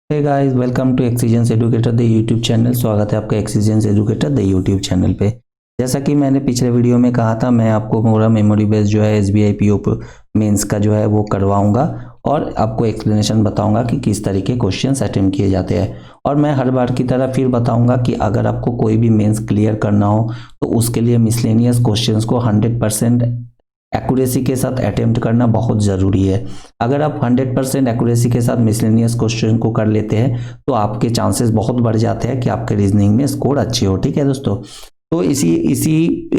Hey guys, welcome to Exigence Educator the YouTube channel. स्वागत है आपका Exigence Educator the YouTube channel पे। जैसा कि मैंने पिछले वीडियो में कहा था, मैं आपको पूरा मेमोरी बेस जो है एसबीआई पीओ मेंस का जो है वो करवाऊंगा और आपको एक्सप्लेनेशन बताऊंगा कि किस तरीके क्वेश्चंस अटेम्प्ट किए जाते हैं। और मैं हर बार की तरह फिर बताऊंगा कि अगर आपको कोई भी मेंस क्लियर करना हो तो उसके लिए मिसलेनियस क्वेश्चंस को 100% एक्यूरेसी के साथ अटेम्प्ट करना बहुत ज़रूरी है। अगर आप 100% एक्यूरेसी के साथ मिसलेनियस क्वेश्चन को कर लेते हैं तो आपके चांसेस बहुत बढ़ जाते हैं कि आपके रीजनिंग में स्कोर अच्छी हो। ठीक है दोस्तों, तो इसी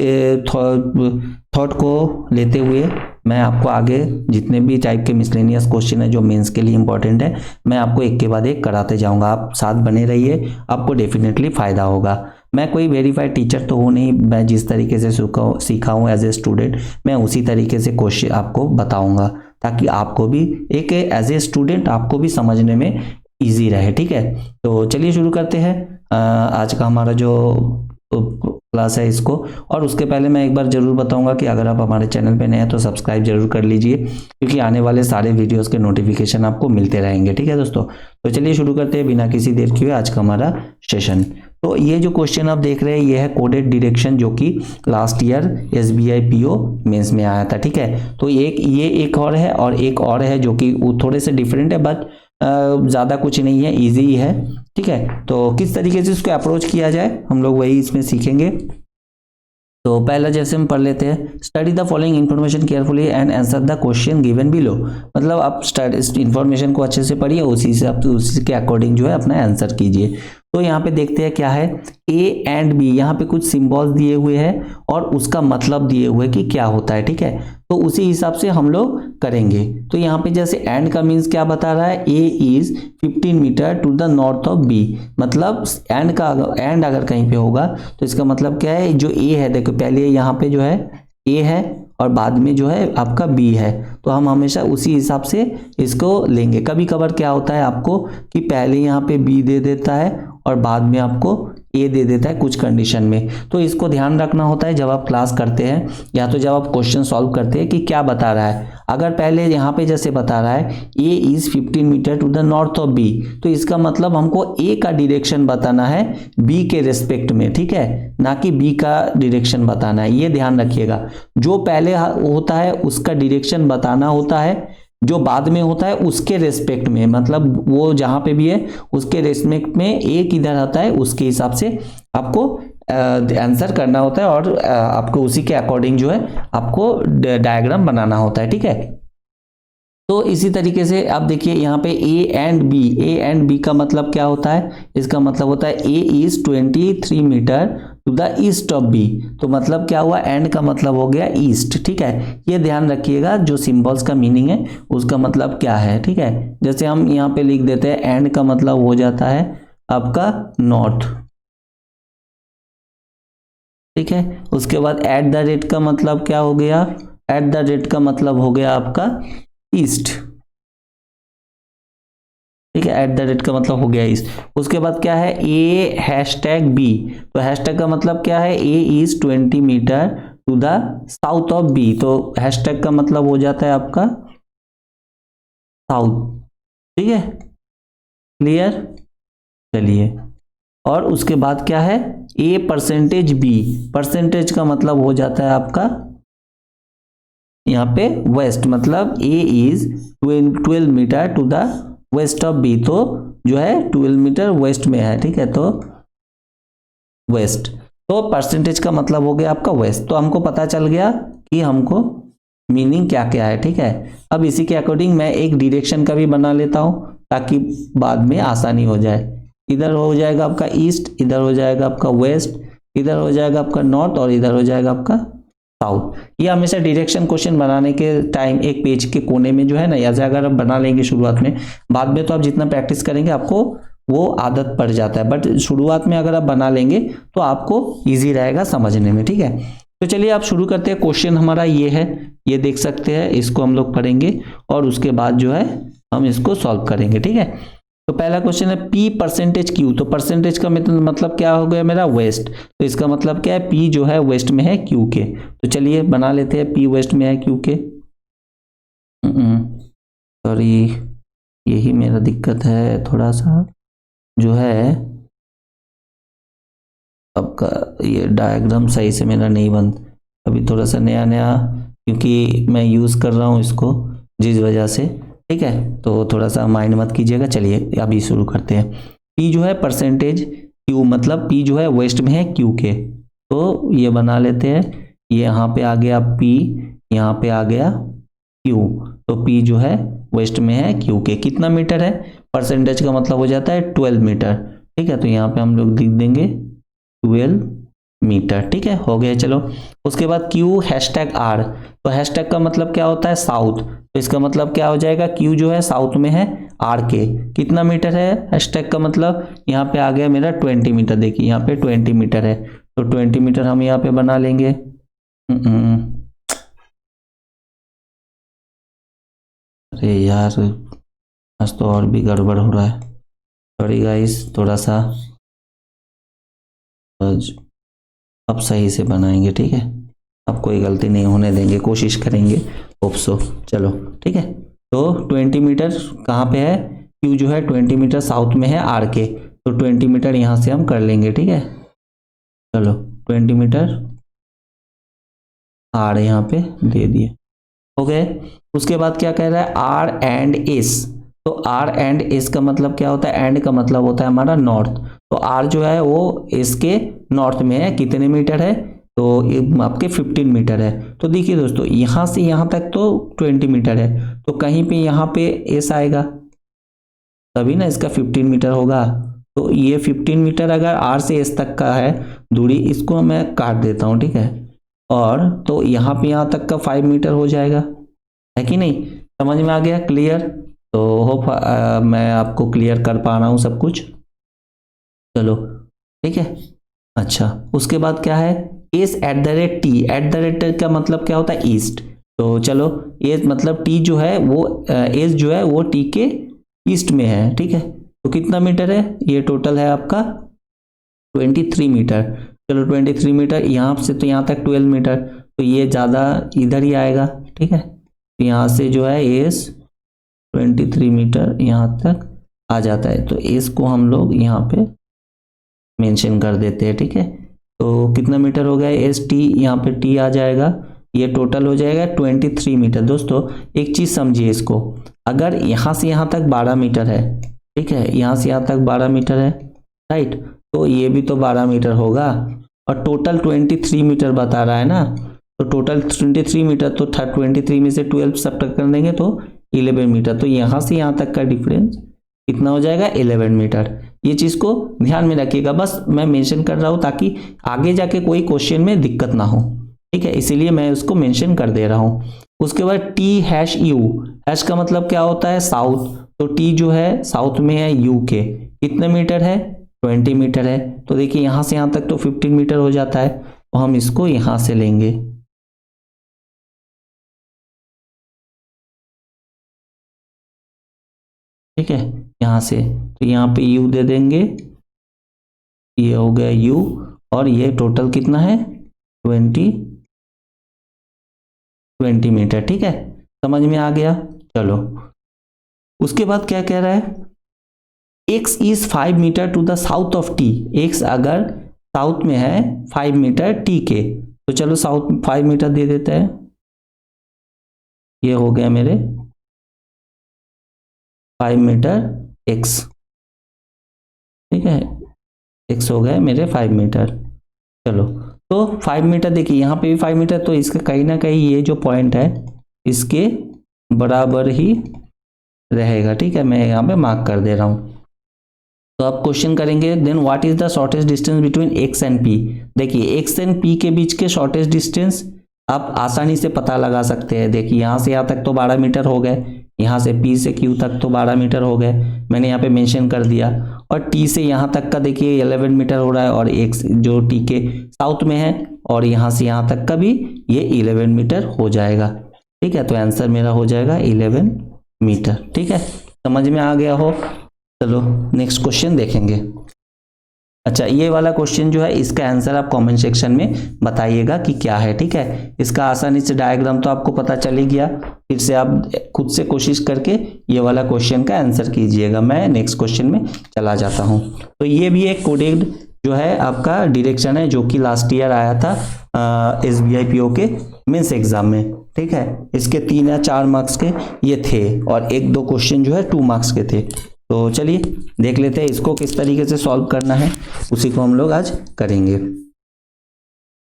थॉट को लेते हुए मैं आपको आगे जितने भी टाइप के मिसलेनियस क्वेश्चन है जो मेंस के लिए इंपॉर्टेंट है, मैं आपको एक के बाद एक कराते जाऊंगा। आप साथ बने रहिए, आपको डेफिनेटली फ़ायदा होगा। मैं कोई वेरीफाइड टीचर तो हूँ नहीं, मैं जिस तरीके से सीखा हूँ एज ए स्टूडेंट, मैं उसी तरीके से क्वेश्चन आपको बताऊंगा ताकि आपको भी एक एज ए स्टूडेंट आपको भी समझने में ईजी रहे। ठीक है, तो चलिए शुरू करते हैं आज का हमारा जो क्लास है इसको। और उसके पहले मैं एक बार जरूर बताऊंगा कि अगर आप हमारे चैनल पे नए हैं तो सब्सक्राइब जरूर कर लीजिए, क्योंकि आने वाले सारे वीडियोस के नोटिफिकेशन आपको मिलते रहेंगे। ठीक है दोस्तों, तो चलिए शुरू करते हैं बिना किसी देर किए आज का हमारा सेशन। तो ये जो क्वेश्चन आप देख रहे हैं ये है कोडेड डिरेक्शन, जो कि last year SBI PO mains में आया था। ठीक है, तो ये एक और है और एक और है जो कि थोड़े से डिफरेंट है, बट ज़्यादा कुछ नहीं है, इजी ही है। ठीक है, तो किस तरीके से इसको अप्रोच किया जाए हम लोग वही इसमें सीखेंगे। तो पहला जैसे हम पढ़ लेते हैं, study the following information carefully and answer the question given below. मतलब आप इन्फॉर्मेशन को अच्छे से पढ़िए, उसी से आप उसी के अकॉर्डिंग जो है अपना आंसर कीजिए। तो यहाँ पे देखते हैं क्या है, ए एंड बी, यहाँ पे कुछ सिंबल्स दिए हुए हैं और उसका मतलब दिए हुए कि क्या होता है। ठीक है, तो उसी हिसाब से हम लोग करेंगे। तो यहाँ पे जैसे एंड का मीन्स क्या बता रहा है, A is 15 metre to the north of B. मतलब एंड का एंड अगर कहीं पे होगा तो इसका मतलब क्या है, जो ए है, देखो पहले यहाँ पे जो है ए है और बाद में जो है आपका बी है, तो हम हमेशा उसी हिसाब से इसको लेंगे। कभी कभार क्या होता है आपको कि पहले यहाँ पे बी दे देता है और बाद में आपको ए दे देता है कुछ कंडीशन में, तो इसको ध्यान रखना होता है जब आप क्लास करते हैं या तो जब आप क्वेश्चन सॉल्व करते हैं कि क्या बता रहा है। अगर पहले यहाँ पे जैसे बता रहा है A is 15 metre to the north of B, तो इसका मतलब हमको ए का डायरेक्शन बताना है बी के रिस्पेक्ट में। ठीक है, ना कि बी का डायरेक्शन बताना है, ये ध्यान रखिएगा। जो पहले होता है उसका डायरेक्शन बताना होता है, जो बाद में होता है उसके रेस्पेक्ट में, मतलब वो जहां पे भी है उसके रेस्पेक्ट में ए किधर आता है उसके हिसाब से आपको आंसर करना होता है और आपको उसी के अकॉर्डिंग जो है आपको डायग्राम बनाना होता है। ठीक है, तो इसी तरीके से आप देखिए यहाँ पे ए एंड बी का मतलब क्या होता है, इसका मतलब होता है A is 23 metre to the east of B. तो मतलब क्या हुआ, एंड का मतलब हो गया ईस्ट। ठीक है, ये ध्यान रखिएगा जो सिंबल्स का मीनिंग है उसका मतलब क्या है। ठीक है, जैसे हम यहाँ पे लिख देते हैं एंड का मतलब हो जाता है आपका नॉर्थ। ठीक है, उसके बाद एट द रेट का मतलब क्या हो गया, एट द रेट का मतलब हो गया आपका ईस्ट। ठीक है, एट द रेट का मतलब हो गया ईस्ट। उसके बाद क्या है, ए हैशटैग बी, तो हैशटैग का मतलब क्या है, A is 20 metre to the south of B, तो हैशटैग का मतलब हो जाता है आपका साउथ। ठीक है, क्लियर। चलिए, और उसके बाद क्या है, ए परसेंटेज बी, परसेंटेज का मतलब हो जाता है आपका यहाँ पे वेस्ट, मतलब A is 12 metre to the west of B, तो जो है 12 मीटर वेस्ट में है। ठीक है, तो वेस्ट, तो परसेंटेज का मतलब हो गया आपका वेस्ट। तो हमको पता चल गया कि हमको मीनिंग क्या क्या है। ठीक है, अब इसी के अकॉर्डिंग मैं एक डायरेक्शन का भी बना लेता हूं ताकि बाद में आसानी हो जाए। इधर हो जाएगा आपका ईस्ट, इधर हो जाएगा आपका वेस्ट, इधर हो जाएगा आपका नॉर्थ और इधर हो जाएगा आपका साउथ। ये हमेशा डायरेक्शन क्वेश्चन बनाने के टाइम एक पेज के कोने में जो है ना, ऐसे अगर आप बना लेंगे शुरुआत में, बाद में तो आप जितना प्रैक्टिस करेंगे आपको वो आदत पड़ जाता है, बट शुरुआत में अगर आप बना लेंगे तो आपको इजी रहेगा समझने में। ठीक है, तो चलिए आप शुरू करते हैं। क्वेश्चन हमारा ये है, ये देख सकते हैं, इसको हम लोग पढ़ेंगे और उसके बाद जो है हम इसको सॉल्व करेंगे। ठीक है, तो पहला क्वेश्चन है पी परसेंटेज क्यू, तो परसेंटेज का मतलब क्या हो गया मेरा वेस्ट, तो इसका मतलब क्या है, पी जो है वेस्ट में है क्यू के। तो चलिए बना लेते हैं, पी वेस्ट में है क्यू के, सॉरी यही मेरा दिक्कत है थोड़ा सा, जो है आपका ये डायग्राम सही से मेरा नहीं बन, अभी थोड़ा सा नया नया क्योंकि मैं यूज़ कर रहा हूँ इसको, जिस वजह से, ठीक है, तो थोड़ा सा माइंड मत कीजिएगा। चलिए अभी शुरू करते हैं। पी जो है परसेंटेज क्यू, मतलब पी जो है वेस्ट में है क्यू के, तो ये बना लेते हैं। ये यहाँ पे आ गया पी, यहाँ पे आ गया क्यू, तो पी जो है वेस्ट में है क्यू के। कितना मीटर है? परसेंटेज का मतलब हो जाता है 12 मीटर, ठीक है, तो यहाँ पे हम लोग लिख देंगे 12 मीटर, ठीक है, हो गया। चलो उसके बाद क्यू हैशटैग आर, तो हैशटैग का मतलब क्या होता है? साउथ, तो इसका मतलब क्या हो जाएगा? क्यू जो है साउथ में है आर के। कितना मीटर है हैशटैग का मतलब? यहाँ पे आ गया मेरा 20 मीटर, देखिए यहाँ पे 20 मीटर है, तो 20 मीटर हम यहाँ पे बना लेंगे। अरे यार आज तो और भी गड़बड़ हो रहा है, सॉरी गाइस, थोड़ा सा अब सही से बनाएंगे, ठीक है, अब कोई गलती नहीं होने देंगे, कोशिश करेंगे, होप सो। चलो ठीक है, तो 20 मीटर कहाँ पे है? क्यू जो है 20 मीटर साउथ में है आर के, तो 20 मीटर यहाँ से हम कर लेंगे, ठीक है। चलो 20 मीटर आर यहाँ पे दे दिए, हो गए। उसके बाद क्या कह रहा है? आर एंड एस, तो आर एंड एस का मतलब क्या होता है? एंड का मतलब होता है हमारा नॉर्थ, तो आर जो है वो एस के नॉर्थ में है। कितने मीटर है? तो ये आपके 15 मीटर है। तो देखिए दोस्तों, यहाँ से यहाँ तक तो 20 मीटर है, तो कहीं पे यहाँ पे एस आएगा तभी ना इसका 15 मीटर होगा। तो ये 15 मीटर अगर आर से एस तक का है दूरी, इसको मैं काट देता हूँ, ठीक है, और तो यहाँ पे यहाँ तक का 5 मीटर हो जाएगा, है कि नहीं? समझ में आ गया? क्लियर? तो होप मैं आपको क्लियर कर पा रहा हूँ सब कुछ। चलो ठीक है। अच्छा उसके बाद क्या है? S at the rate T, at the rate का मतलब क्या होता है? ईस्ट, तो चलो एस मतलब टी जो है वो एस जो है वो टी के ईस्ट में है, ठीक है। तो कितना मीटर है? ये टोटल है आपका 23 मीटर। चलो 23 मीटर, यहाँ से तो यहाँ तक 12 मीटर, तो ये ज़्यादा इधर ही आएगा, ठीक है। तो यहाँ से जो है एस 23 मीटर यहाँ तक आ जाता है, तो एस को हम लोग यहाँ पे मेंशन कर देते हैं, ठीक है। तो कितना मीटर हो गया? एस टी, यहाँ पे टी आ जाएगा, ये टोटल हो जाएगा 23 मीटर। दोस्तों एक चीज़ समझिए इसको, अगर यहाँ से यहाँ तक 12 मीटर है, ठीक है, यहाँ से यहाँ तक 12 मीटर है, राइट, तो ये भी तो 12 मीटर होगा, और टोटल 23 मीटर बता रहा है ना, तो टोटल 23 मीटर, तो 23 में से 12 सब्ट्रैक्ट कर देंगे तो 11 मीटर, तो यहाँ से यहाँ तक का डिफरेंस कितना हो जाएगा? 11 मीटर। ये चीज़ को ध्यान में रखिएगा, बस मैं मेंशन कर रहा हूँ ताकि आगे जाके कोई क्वेश्चन में दिक्कत ना हो, ठीक है, इसीलिए मैं उसको मेंशन कर दे रहा हूँ। उसके बाद टी हैश यू, हैश का मतलब क्या होता है? साउथ, तो टी जो है साउथ में है यू के। कितने मीटर है? 20 मीटर है। तो देखिए यहाँ से यहाँ तक तो 15 मीटर हो जाता है, तो हम इसको यहाँ से लेंगे, ठीक है, यहाँ से, तो यहाँ पे यू दे देंगे, ये हो गया यू, और ये टोटल कितना है? 20 मीटर, ठीक है, समझ में आ गया। चलो उसके बाद क्या कह रहा है? x is 5 metre to the south of t, x अगर साउथ में है 5 मीटर t के, तो चलो साउथ 5 मीटर दे देते हैं, ये हो गया मेरे 5 मीटर x, ठीक है, x हो गए मेरे 5 मीटर। चलो तो 5 मीटर, देखिए यहाँ पे भी 5 मीटर, तो इसका कहीं ना कहीं ये जो पॉइंट है इसके बराबर ही रहेगा, ठीक है, मैं यहाँ पे मार्क कर दे रहा हूँ। तो आप क्वेश्चन करेंगे then what is the shortest distance between x and p। देखिए x एंड p के बीच के शॉर्टेस्ट डिस्टेंस आप आसानी से पता लगा सकते हैं। देखिए यहाँ से यहाँ तक तो 12 मीटर हो गए, यहाँ से p से q तक तो 12 मीटर हो गए, मैंने यहाँ पे मेंशन कर दिया, और t से यहाँ तक का देखिए 11 मीटर हो रहा है, और x जो t के साउथ में है, और यहाँ से यहाँ तक का भी ये 11 मीटर हो जाएगा, ठीक है। तो आंसर मेरा हो जाएगा 11 मीटर, ठीक है, समझ में आ गया हो। चलो नेक्स्ट क्वेश्चन देखेंगे। अच्छा, ये वाला क्वेश्चन जो है इसका आंसर आप कमेंट सेक्शन में बताइएगा कि क्या है, ठीक है। इसका आसानी से डायग्राम तो आपको पता चल ही गया, फिर से आप खुद से कोशिश करके ये वाला क्वेश्चन का आंसर कीजिएगा। मैं नेक्स्ट क्वेश्चन में चला जाता हूँ। तो ये भी एक कोडेड जो है आपका डायरेक्शन है, जो कि लास्ट ईयर आया था SBI PO के मेंस एग्जाम में, ठीक है। इसके 3 या 4 मार्क्स के ये थे और 1-2 क्वेश्चन जो है 2 मार्क्स के थे। तो चलिए देख लेते हैं इसको किस तरीके से सॉल्व करना है, उसी को हम लोग आज करेंगे।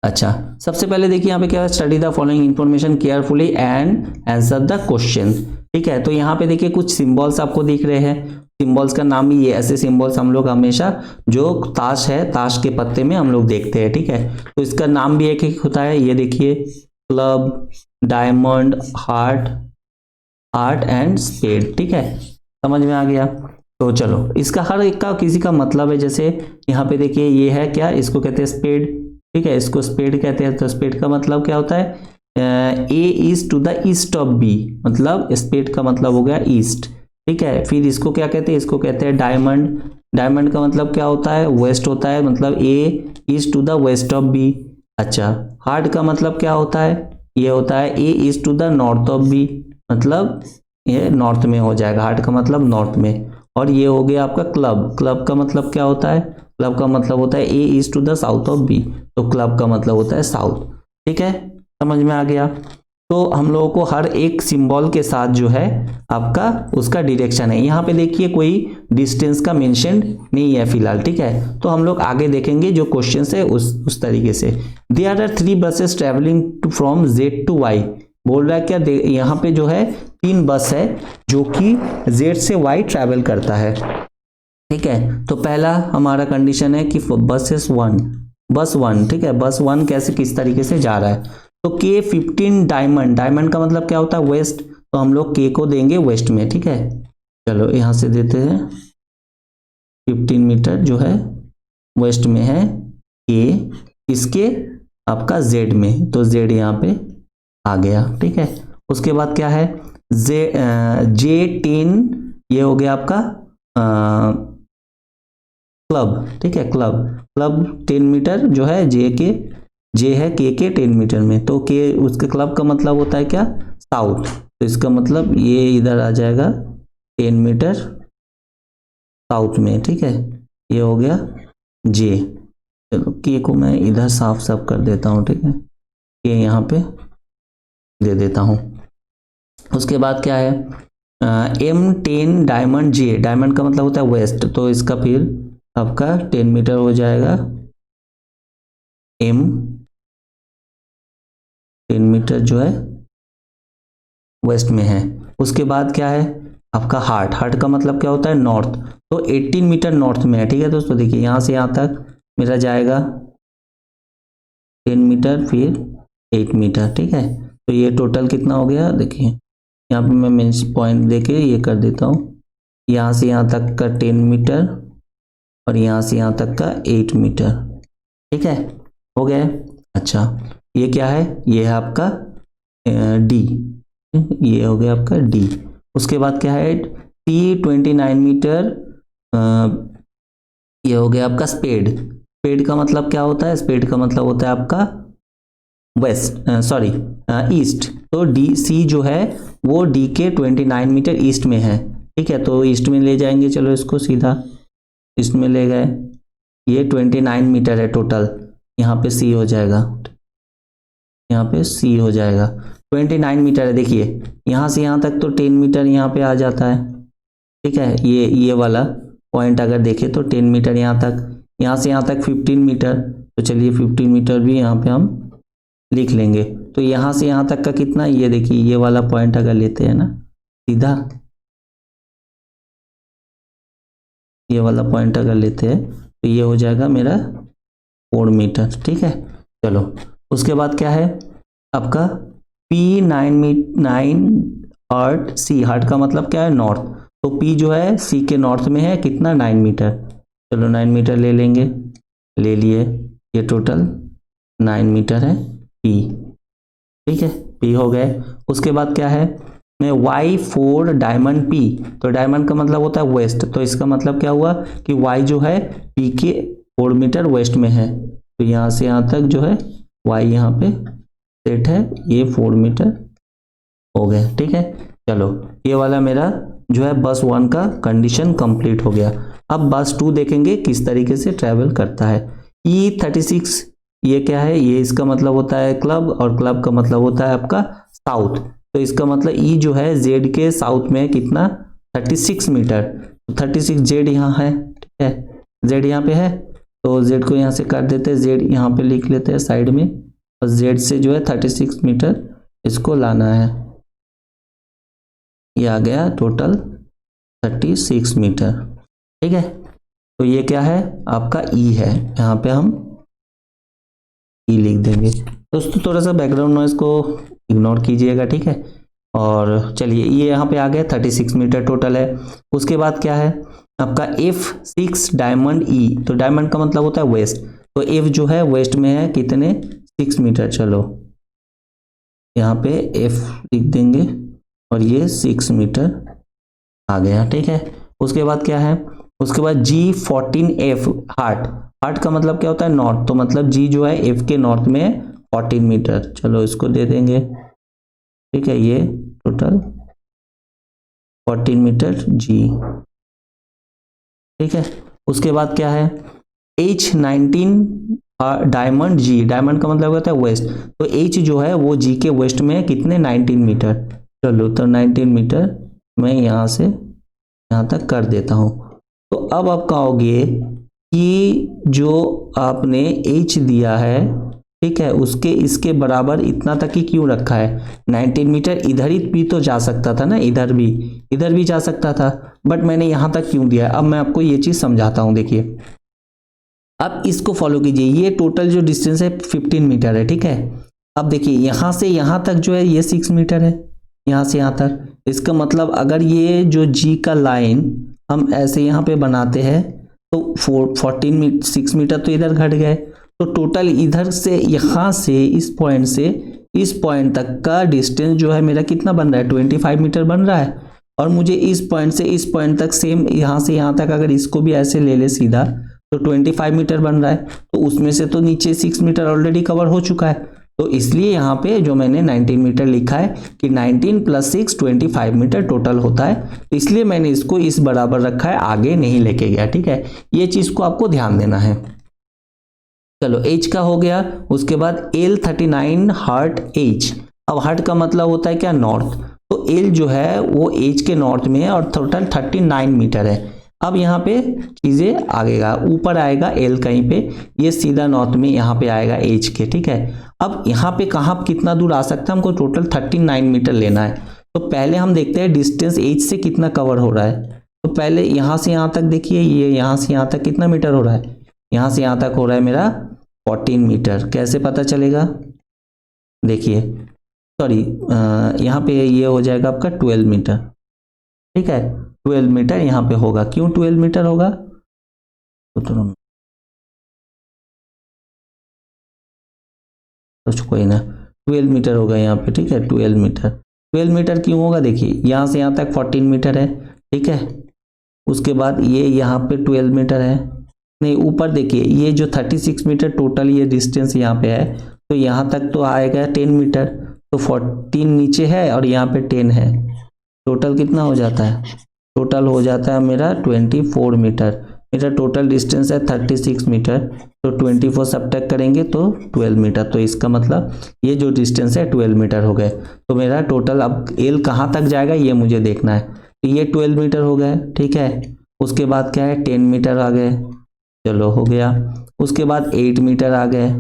अच्छा, सबसे पहले देखिए यहाँ पे क्या है, study the following information carefully and answer the question, ठीक है। तो यहाँ पे देखिए कुछ सिंबल्स आपको दिख रहे हैं, सिंबल्स का नाम ही ये, ऐसे सिंबल्स हम लोग हमेशा जो ताश है, ताश के पत्ते में हम लोग देखते हैं, ठीक है। तो इसका नाम भी एक एक होता है, ये देखिए club, diamond, heart and spade, ठीक है, समझ में आ गया। तो चलो इसका हर एक का किसी का मतलब है, जैसे यहाँ पे देखिए ये है क्या, इसको कहते हैं स्पेड, ठीक है, इसको स्पेड कहते हैं। तो स्पेड का मतलब क्या होता है, A is to the east of B, मतलब स्पेड का मतलब हो गया ईस्ट, ठीक है। फिर इसको क्या कहते हैं, इसको कहते हैं डायमंड, डायमंड का मतलब क्या होता है, वेस्ट होता है, मतलब A is to the west of B. अच्छा, हार्ट का मतलब क्या होता है, ये होता है A is to the north of B, मतलब ये नॉर्थ में हो जाएगा, हार्ट का मतलब नॉर्थ में। और ये हो गया आपका क्लब, क्लब का मतलब क्या होता है, क्लब का मतलब होता है A is to the south of B, तो क्लब का मतलब होता है साउथ, ठीक है, समझ में आ गया। तो हम लोगों को हर एक सिंबल के साथ जो है आपका उसका डायरेक्शन है। यहाँ पे देखिए कोई डिस्टेंस का मेंशन नहीं है फिलहाल, ठीक है। तो हम लोग आगे देखेंगे जो क्वेश्चन है उस तरीके से। There are 3 buses travelling from Z to Y, बोल रहा है क्या, यहाँ पे जो है 3 बस है जो कि Z से Y ट्रैवल करता है, ठीक है। तो पहला हमारा कंडीशन है कि बस 1, ठीक है, बस 1 कैसे किस तरीके से जा रहा है। तो K15 डायमंड, डायमंड का मतलब क्या होता है वेस्ट, तो हम लोग K को देंगे वेस्ट में, ठीक है। चलो यहां से देते हैं 15 मीटर जो है वेस्ट में है, K इसके आपका Z में, तो Z यहाँ पे आ गया, ठीक है। उसके बाद क्या है, J10, ये हो गया आपका क्लब, ठीक है, क्लब 10 मीटर जो है, J है K के 10 मीटर में, तो K उसके क्लब का मतलब होता है क्या, साउथ, तो इसका मतलब ये इधर आ जाएगा 10 मीटर साउथ में, ठीक है, ये हो गया J। चलो K को मैं इधर साफ कर देता हूँ, ठीक है, K यहाँ पे दे देता हूँ। उसके बाद क्या है, M10 डायमंड, J डायमंड का मतलब होता है वेस्ट, तो इसका फिर आपका 10 मीटर हो जाएगा, M 10 मीटर जो है वेस्ट में है। उसके बाद क्या है आपका हार्ट का मतलब क्या होता है नॉर्थ, तो 18 मीटर नॉर्थ में है, ठीक है दोस्तों। देखिए यहाँ से यहाँ तक मेरा जाएगा 10 मीटर फिर 8 मीटर, ठीक है। तो ये टोटल कितना हो गया, देखिए यहाँ पे मैं मेन पॉइंट देके ये कर देता हूँ, यहाँ से यहाँ तक का 10 मीटर और यहाँ से यहाँ तक का 8 मीटर, ठीक है, हो गया। अच्छा, ये क्या है, ये है आपका D, ये हो गया आपका D। उसके बाद क्या है T29 मीटर, ये हो गया आपका स्पेड का मतलब क्या होता है, स्पेड का मतलब होता है आपका वेस्ट, सॉरी ईस्ट, तो DC जो है वो D के 29 मीटर ईस्ट में है, ठीक है। तो ईस्ट में ले जाएंगे, चलो इसको सीधा ईस्ट में ले गए, ये 29 मीटर है टोटल, यहाँ पे C हो जाएगा, यहाँ पे C हो जाएगा, 29 मीटर है। देखिए यहाँ से यहाँ तक तो 10 मीटर यहाँ पे आ जाता है, ठीक है, ये वाला पॉइंट अगर देखें तो 10 मीटर यहाँ तक, यहाँ से यहाँ तक 15 मीटर, तो चलिए 15 मीटर भी यहाँ पे हम लिख लेंगे। तो यहाँ से यहाँ तक का कितना, ये देखिए ये वाला पॉइंट अगर लेते हैं ना सीधा, ये वाला पॉइंट अगर लेते हैं तो ये हो जाएगा मेरा 4 मीटर, ठीक है। चलो उसके बाद क्या है आपका P9 हार्ट, C हार्ट का मतलब क्या है नॉर्थ, तो P जो है C के नॉर्थ में है, कितना 9 मीटर, चलो 9 मीटर ले लेंगे, ले लिए, ये टोटल 9 मीटर है P, ठीक है, P हो गए। उसके बाद क्या है Y4 डायमंड P, तो डायमंड का मतलब होता है वेस्ट, तो इसका मतलब क्या हुआ कि Y जो है P के 4 मीटर वेस्ट में है, तो यहाँ से यहाँ तक जो है वाई यहाँ पे सेट है, ये 4 मीटर हो गए। ठीक है, चलो ये वाला मेरा जो है बस 1 का कंडीशन कंप्लीट हो गया। अब बस 2 देखेंगे किस तरीके से ट्रैवल करता है। E36 ये क्या है, ये इसका मतलब होता है क्लब, और क्लब का मतलब होता है आपका साउथ। तो इसका मतलब ई जो है जेड के साउथ में कितना 36 मीटर, तो 36 जेड यहाँ है। ठीक है, जेड यहाँ पे है, तो जेड को यहाँ से काट देते हैं, जेड यहाँ पे लिख लेते हैं साइड में, और जेड से जो है 36 मीटर इसको लाना है। ये आ गया टोटल 36 मीटर। ठीक है, तो ये क्या है आपका ई है, यहाँ पे हम ई लिख देंगे। दोस्तों थोड़ा सा बैकग्राउंड नॉइज को इग्नोर कीजिएगा। ठीक है, और चलिए ये यहाँ पे आ गया 36 मीटर टोटल है। उसके बाद क्या है आपका F6 डायमंड ई, तो डायमंड का मतलब होता है वेस्ट, तो F जो है वेस्ट में है कितने 6 मीटर। चलो यहाँ पे F लिख देंगे और ये 6 मीटर आ गया। ठीक है, उसके बाद क्या है, उसके बाद G14F हार्ट, हार्ट का मतलब क्या होता है नॉर्थ, तो मतलब G जो है F के नॉर्थ में 14 मीटर। चलो इसको दे देंगे। ठीक है, ये टोटल 14 मीटर G। ठीक है, उसके बाद क्या है H19 डायमंड G, डायमंड का मतलब होता है वेस्ट, तो H जो है वो G के वेस्ट में है कितने 19 मीटर। चलो तो 19 मीटर मैं यहाँ से यहाँ तक कर देता हूँ। तो अब आप कहोगे कि जो आपने H दिया है, ठीक है, उसके इसके बराबर इतना तक ही क्यों रखा है, 19 मीटर इधर ही भी तो जा सकता था ना, इधर भी जा सकता था, बट मैंने यहाँ तक क्यों दिया है। अब मैं आपको ये चीज़ समझाता हूँ। देखिए अब इसको फॉलो कीजिए, ये टोटल जो डिस्टेंस है 15 मीटर है। ठीक है, अब देखिए यहाँ से यहाँ तक जो है ये 6 मीटर है, यहाँ से यहाँ तक, इसका मतलब अगर ये जो G का लाइन हम ऐसे यहाँ पे बनाते हैं तो 6 मीटर तो इधर घट गए, तो टोटल इधर से यहाँ से इस पॉइंट से इस पॉइंट तक का डिस्टेंस जो है मेरा कितना बन रहा है 25 मीटर बन रहा है। और मुझे इस पॉइंट से इस पॉइंट तक सेम यहाँ से यहाँ तक अगर इसको भी ऐसे ले ले सीधा तो 25 मीटर बन रहा है, तो उसमें से तो नीचे 6 मीटर ऑलरेडी कवर हो चुका है। तो इसलिए यहाँ पे जो मैंने 19 मीटर लिखा है कि 19 + 6 25 मीटर टोटल होता है, तो इसलिए मैंने इसको इस बराबर रखा है, आगे नहीं लेके गया। ठीक है, ये चीज को आपको ध्यान देना है। चलो H का हो गया, उसके बाद L39 हार्ट H, अब हार्ट का मतलब होता है क्या नॉर्थ, तो L जो है वो H के नॉर्थ में है और टोटल 39 मीटर है। अब यहाँ पे चीजें आगेगा, ऊपर आएगा L कहीं पे, ये सीधा नॉर्थ में यहाँ पे आएगा H के। ठीक है, अब यहाँ पे कहाँ कितना दूर आ सकता है, हमको टोटल 39 मीटर लेना है। तो पहले हम देखते हैं डिस्टेंस H से कितना कवर हो रहा है। तो पहले यहाँ से यहाँ तक देखिए, ये यहाँ से यहाँ तक कितना मीटर हो रहा है, यहाँ से यहाँ तक हो रहा है मेरा 14 मीटर। कैसे पता चलेगा, देखिए सॉरी यहाँ पे ये हो जाएगा आपका 12 मीटर। ठीक है, 12 मीटर यहाँ पे होगा। क्यों 12 मीटर होगा, तो कोई ना 12 मीटर होगा यहाँ पे। ठीक है, 12 मीटर क्यों होगा, देखिए यहाँ से यहाँ तक 14 मीटर है। ठीक है, उसके बाद ये यहाँ पे 12 मीटर है, नहीं ऊपर देखिए ये जो 36 मीटर टोटल ये डिस्टेंस यहाँ पे है, तो यहाँ तक तो आएगा 10 मीटर, तो 14 नीचे है और यहाँ पे 10 है, टोटल कितना हो जाता है, टोटल हो जाता है मेरा 24 मीटर। मेरा टोटल डिस्टेंस है 36 मीटर, तो 24 सब्ट्रैक्ट करेंगे तो 12 मीटर, तो इसका मतलब ये जो डिस्टेंस है 12 मीटर हो गए। तो मेरा टोटल अब एल कहाँ तक जाएगा ये मुझे देखना है, तो ये 12 मीटर हो गए। ठीक है, उसके बाद क्या है 10 मीटर आ गए, चलो हो गया। उसके बाद 8 मीटर आ गए।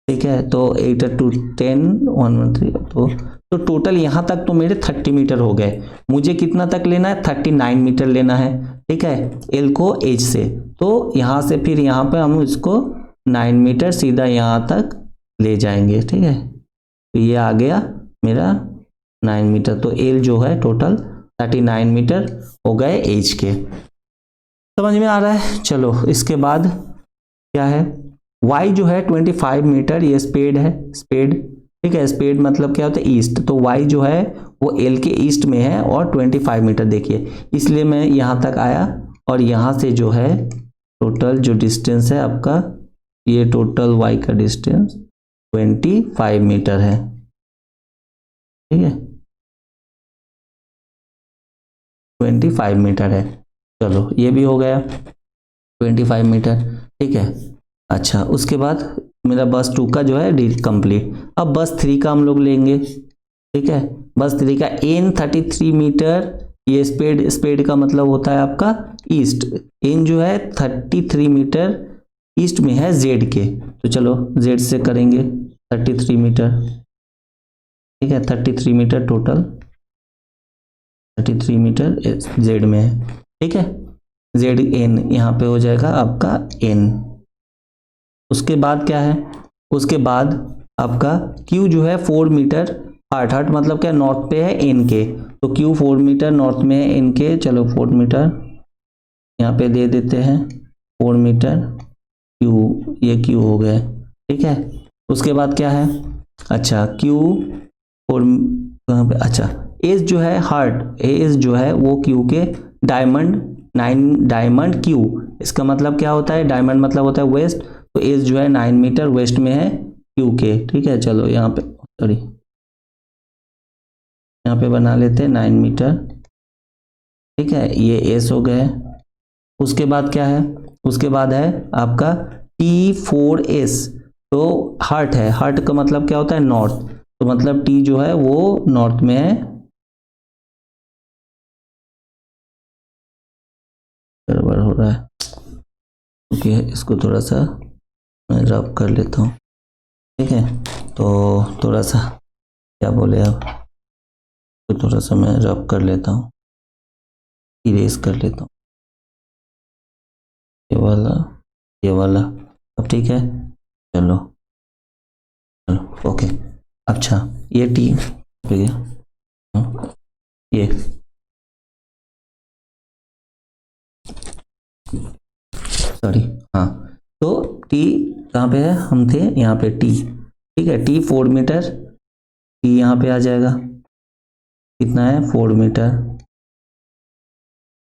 ठीक है, तो 8 × 10 113, तो टोटल यहाँ तक तो मेरे 30 मीटर हो गए। मुझे कितना तक लेना है 39 मीटर लेना है। ठीक है, एल को एच से, तो यहाँ से फिर यहाँ पे हम इसको 9 मीटर सीधा यहाँ तक ले जाएंगे। ठीक है, तो ये आ गया मेरा 9 मीटर, तो एल जो है टोटल 39 मीटर हो गए एच के। समझ में आ रहा है। चलो इसके बाद क्या है, y जो है 25 मीटर, ये स्पेड है, स्पेड। ठीक है, स्पेड मतलब क्या होता है ईस्ट, तो y जो है वो l के ईस्ट में है और 25 मीटर देखिए, इसलिए मैं यहाँ तक आया और यहाँ से जो है टोटल जो डिस्टेंस है आपका, ये टोटल y का डिस्टेंस 25 मीटर है, ठीक है, 25 मीटर है। चलो ये भी हो गया 25 मीटर, ठीक है। अच्छा, उसके बाद मेरा बस 2 का जो है डील कंप्लीट। अब बस 3 का हम लोग लेंगे, ठीक है। बस 3 का एन 33 मीटर, ये स्पेड का मतलब होता है आपका ईस्ट। एन जो है 33 मीटर ईस्ट में है जेड के, तो चलो जेड से करेंगे 33 मीटर, ठीक है। 33 मीटर टोटल, 33 मीटर जेड में है, ठीक है। जेड एन यहाँ पे हो जाएगा आपका एन। उसके बाद क्या है, उसके बाद आपका क्यू जो है 4 मीटर, हार्ट मतलब क्या, नॉर्थ पे है एन के, तो क्यू 4 मीटर नॉर्थ में है एन के, चलो 4 मीटर यहाँ पे दे देते हैं, 4 मीटर क्यू, ये क्यू हो गया, ठीक है। उसके बाद क्या है, अच्छा क्यू 4 कहाँ पे, अच्छा एस जो है हार्ट, एस जो है वो क्यू के डायमंड 9 डायमंड क्यू, इसका मतलब क्या होता है, डायमंड मतलब होता है वेस्ट, तो एस जो है 9 मीटर वेस्ट में है क्यू के, ठीक है। चलो यहाँ पे सॉरी, यहाँ पे बना लेते हैं 9 मीटर, ठीक है, ये एस हो गए। उसके बाद क्या है, उसके बाद है आपका T4S, तो हार्ट है, हार्ट का मतलब क्या होता है नॉर्थ, तो मतलब T जो है वो नॉर्थ में है, गड़बड़ हो रहा है, ओके इसको थोड़ा सा मैं रब कर लेता हूँ, ठीक है। तो थोड़ा सा क्या बोले आप, तो थोड़ा सा मैं रब कर लेता हूँ, इरेज कर लेता हूँ, ये वाला, ये वाला, अब ठीक है। चलो चलो ओके। अच्छा ये टी ये सॉरी, हाँ, तो टी कहाँ पे है, हम थे यहाँ पे टी, ठीक है। टी 4 मीटर, टी यहाँ पे आ जाएगा, कितना है 4 मीटर,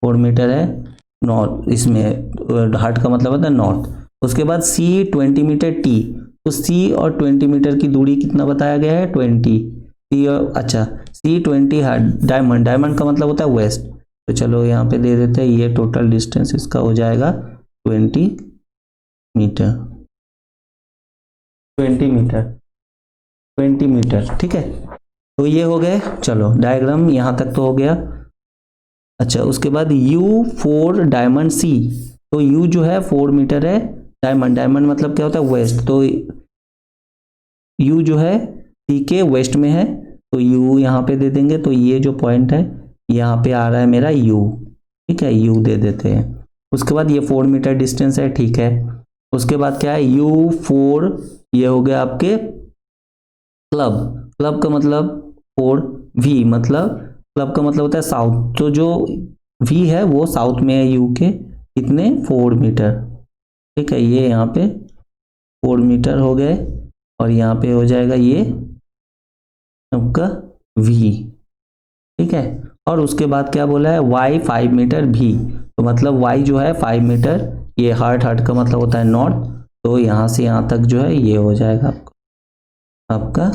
4 मीटर है नॉर्थ, इसमें हार्ट का मतलब होता है नॉर्थ। उसके बाद सी 20 मीटर टी, तो सी और 20 मीटर की दूरी कितना बताया गया है 20, सी और अच्छा सी 20 डायमंड, डायमंड का मतलब होता है वेस्ट, तो चलो यहाँ पे दे देते हैं, ये टोटल डिस्टेंस इसका हो जाएगा 20 मीटर, 20 मीटर, 20 मीटर, ठीक है। तो ये हो गए, चलो डायग्राम यहाँ तक तो हो गया। अच्छा उसके बाद U4 डायमंड सी, तो U जो है 4 मीटर है, डायमंड, डायमंड मतलब क्या होता है वेस्ट, तो U जो है सी के वेस्ट में है, तो U यहाँ पे दे देंगे, तो ये जो पॉइंट है यहाँ पे आ रहा है मेरा U, ठीक है, U दे देते हैं। उसके बाद ये 4 मीटर डिस्टेंस है, ठीक है। उसके बाद क्या है U4, ये हो गया आपके क्लब, क्लब का मतलब 4, V मतलब क्लब का मतलब होता है साउथ, तो जो V है वो साउथ में है U के, कितने 4 मीटर, ठीक है। ये यहाँ पे 4 मीटर हो गए, और यहाँ पे हो जाएगा ये आपका V, ठीक है। और उसके बाद क्या बोला है Y 5 मीटर भी, तो मतलब Y जो है 5 मीटर, ये हार्ट, हार्ट का मतलब होता है नॉर्थ, तो यहाँ से यहाँ तक जो है ये हो जाएगा आपका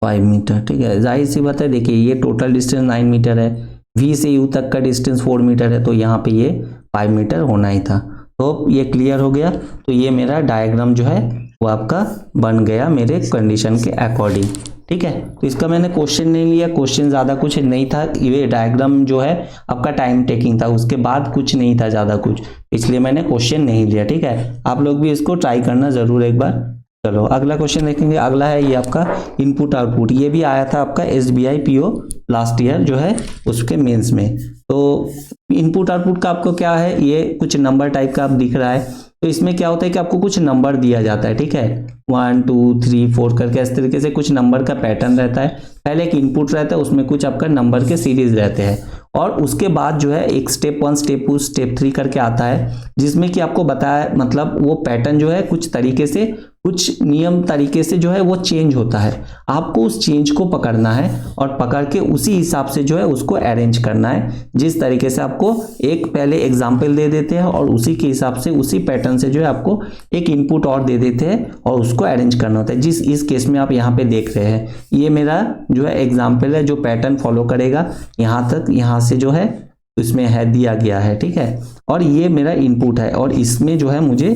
5 मीटर, ठीक है। जाहिर सी बात है, देखिए ये टोटल डिस्टेंस 9 मीटर है, V से U तक का डिस्टेंस 4 मीटर है, तो यहाँ पे ये 5 मीटर होना ही था। तो ये क्लियर हो गया, तो ये मेरा डायग्राम जो है वो आपका बन गया मेरे कंडीशन के अकॉर्डिंग, ठीक है। तो इसका मैंने क्वेश्चन नहीं लिया, क्वेश्चन ज़्यादा कुछ नहीं था, ये डायग्राम जो है आपका टाइम टेकिंग था, उसके बाद कुछ नहीं था ज़्यादा कुछ, इसलिए मैंने क्वेश्चन नहीं लिया, ठीक है। आप लोग भी इसको ट्राई करना ज़रूर एक बार। चलो अगला क्वेश्चन देखेंगे, अगला है ये आपका इनपुट आउटपुट, ये भी आया था आपका SBI PO लास्ट ईयर जो है उसके मेंस में। तो इनपुट आउटपुट का आपको क्या है, ये कुछ नंबर टाइप का आप दिख रहा है, तो इसमें क्या होता है कि आपको कुछ नंबर दिया जाता है, ठीक है, 1 2 3 4 करके इस तरीके से कुछ नंबर का पैटर्न रहता है। पहले एक इनपुट रहता है, उसमें कुछ आपका नंबर के सीरीज रहते हैं, और उसके बाद जो है एक स्टेप 1 स्टेप 2 स्टेप 3 करके आता है, जिसमें कि आपको बताया मतलब वो पैटर्न जो है कुछ तरीके से कुछ नियम तरीके से जो है वो चेंज होता है, आपको उस चेंज को पकड़ना है और पकड़ के उसी हिसाब से जो है उसको अरेंज करना है। जिस तरीके से आपको एक पहले एग्जाम्पल दे देते हैं और उसी के हिसाब से उसी पैटर्न से जो है आपको एक इनपुट और दे देते हैं और उसको अरेंज करना होता है। जिस इस केस में आप यहाँ पे देख रहे हैं, ये मेरा जो है एग्जाम्पल है जो पैटर्न फॉलो करेगा, यहाँ तक यहाँ से जो है इसमें है दिया गया है, ठीक है। और ये मेरा इनपुट है और इसमें जो है मुझे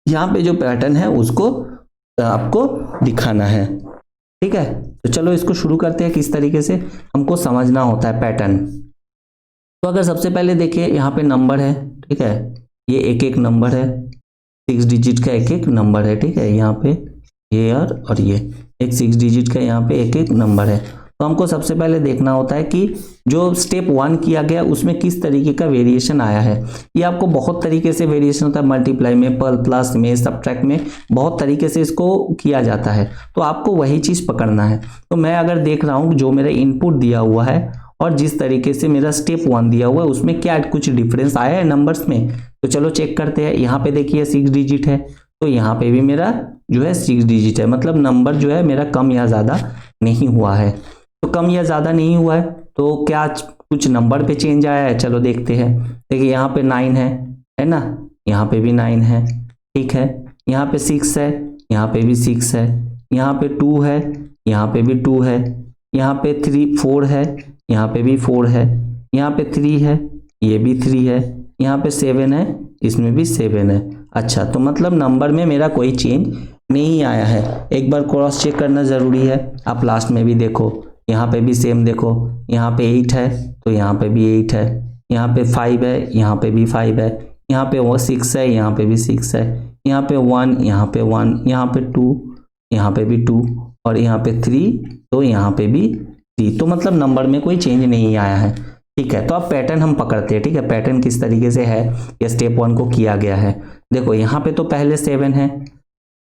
यहाँ पे जो पैटर्न है उसको आपको दिखाना है, ठीक है। तो चलो इसको शुरू करते हैं। किस तरीके से हमको समझना होता है पैटर्न। तो अगर सबसे पहले देखिए यहाँ पे नंबर है, ठीक है, ये एक एक नंबर है, 6 डिजिट का एक एक नंबर है, ठीक है। यहाँ पे ये और ये एक 6 डिजिट का यहाँ पे एक एक नंबर है। तो हमको सबसे पहले देखना होता है कि जो स्टेप 1 किया गया उसमें किस तरीके का वेरिएशन आया है। ये आपको बहुत तरीके से वेरिएशन होता है, मल्टीप्लाई में, प्लस में, सब्ट्रैक्ट में, बहुत तरीके से इसको किया जाता है। तो आपको वही चीज पकड़ना है। तो मैं अगर देख रहा हूँ जो मेरा इनपुट दिया हुआ है और जिस तरीके से मेरा स्टेप 1 दिया हुआ है उसमें क्या कुछ डिफरेंस आया है नंबर्स में, तो चलो चेक करते हैं। यहाँ पे देखिए 6 डिजिट है, तो यहाँ पे भी मेरा जो है 6 डिजिट है, मतलब नंबर जो है मेरा कम या ज्यादा नहीं हुआ है। तो कम या ज्यादा नहीं हुआ है तो क्या कुछ नंबर पे चेंज आया है, चलो देखते हैं। देखिए यहाँ पे 9 है ना, यहाँ पे भी 9 है, ठीक है। यहाँ पे 6 है, यहाँ पे भी 6 है, यहाँ पे 2 है, यहाँ पे भी 2 है, यहाँ पे 4 है, यहाँ पे भी 4 है, यहाँ पे 3 है, ये भी 3 है, यहाँ पे 7 है, इसमें भी 7 है। अच्छा, तो मतलब नंबर में मेरा कोई चेंज नहीं आया है। एक बार क्रॉस चेक करना जरूरी है। आप लास्ट में भी देखो, यहाँ पे भी सेम देखो, यहाँ पे 8 है तो यहाँ पे भी 8 है, यहाँ पे 5 है, यहाँ पे भी 5 है, यहाँ पे वो 6 है, यहाँ पे भी 6 है, यहाँ पे 1, यहाँ पे 1, यहाँ पे 2, यहाँ पे भी 2 और यहाँ पे 3, तो यहाँ पे भी 3। तो मतलब नंबर में कोई चेंज नहीं आया है, ठीक है। तो अब पैटर्न हम पकड़ते हैं, ठीक है। पैटर्न किस तरीके से है, ये स्टेप 1 को किया गया है। देखो यहाँ पे तो पहले 7 है